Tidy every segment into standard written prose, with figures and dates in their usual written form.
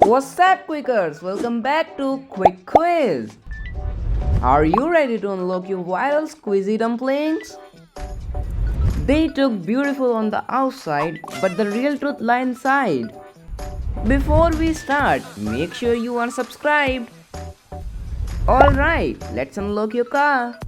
What's up, Quickers? Welcome back to Quick Quiz. Are you ready to unlock your viral squeezy dumplings? They look beautiful on the outside, but the real truth lies inside. Before we start, make sure you are subscribed. Alright, let's unlock your car.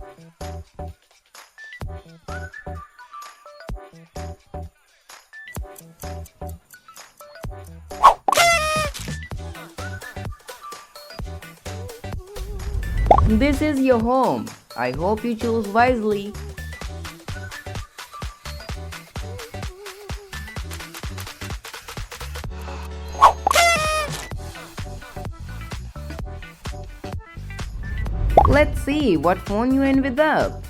This is your home. I hope you choose wisely. Let's see what phone you end up.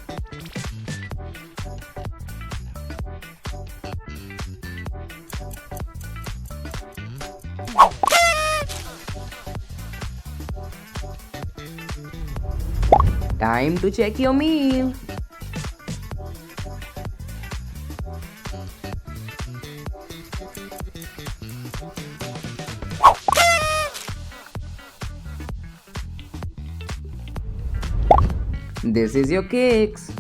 Time to check your meal. This is your cakes.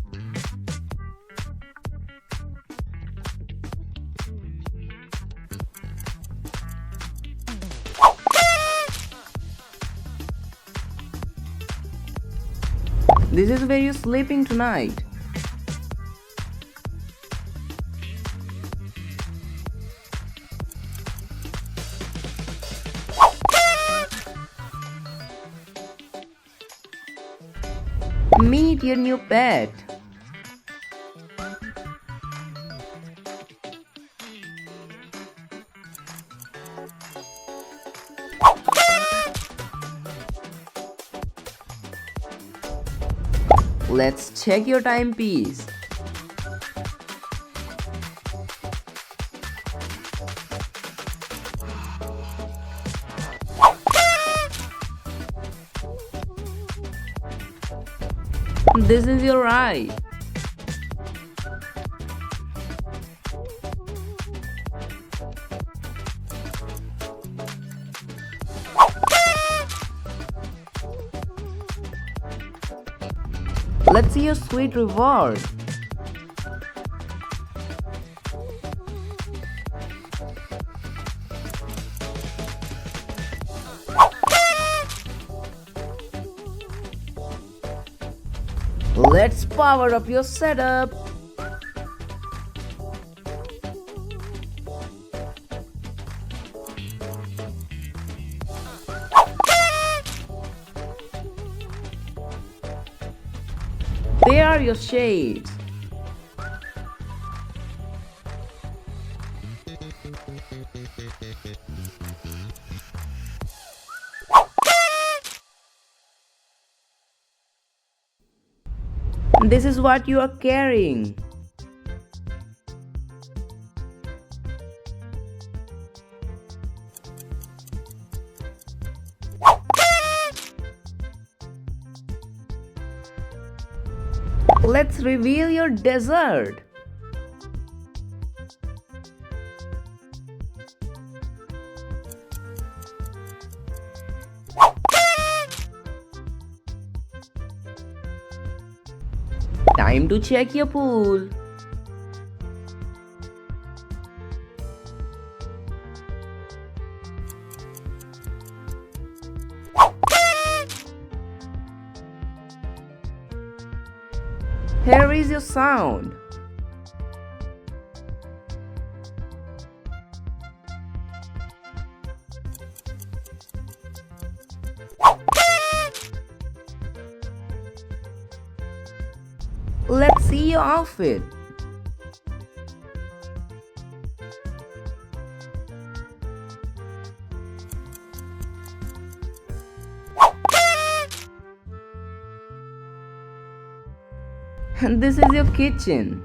This is where you're sleeping tonight. Meet your new pet. Let's check your timepiece. This is your eye. Let's see your sweet reward. Let's power up your setup. There are your shades. This is what you are carrying. Let's reveal your dessert. Time to check your pool. Here is your sound. Let's see your outfit. And this is your kitchen.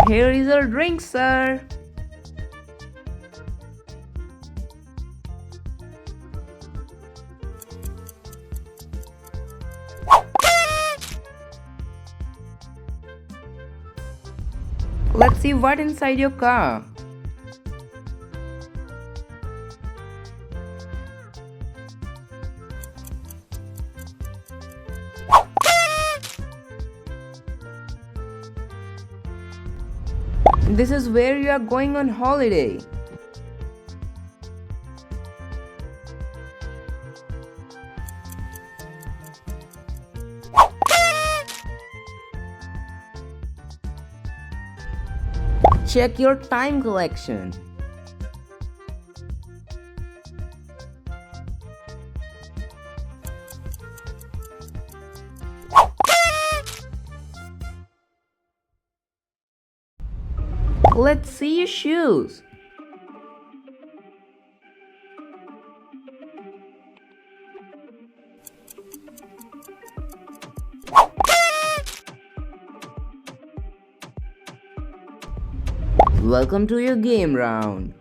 Here is your drink, sir. See what inside your car. This is where you are going on holiday. Check your time collection. Let's see your shoes. Welcome to your game round.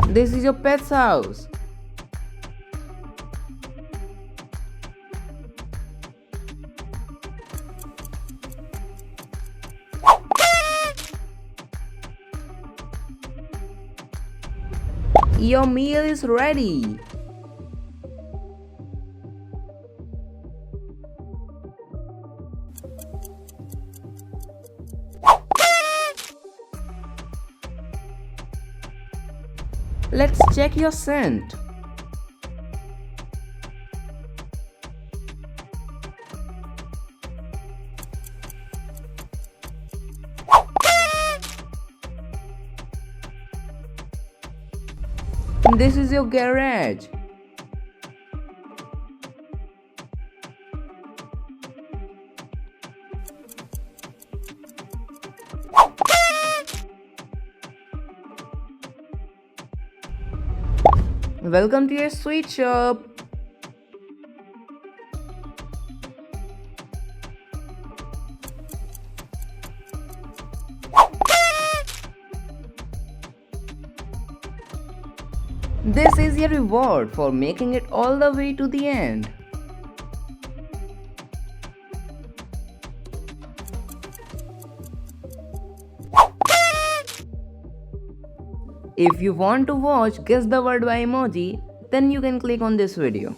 This is your pet's house. Your meal is ready. Let's check your scent. This is your garage. Welcome to your sweet shop. This is your reward for making it all the way to the end. If you want to watch Guess the Word by Emoji, then you can click on this video.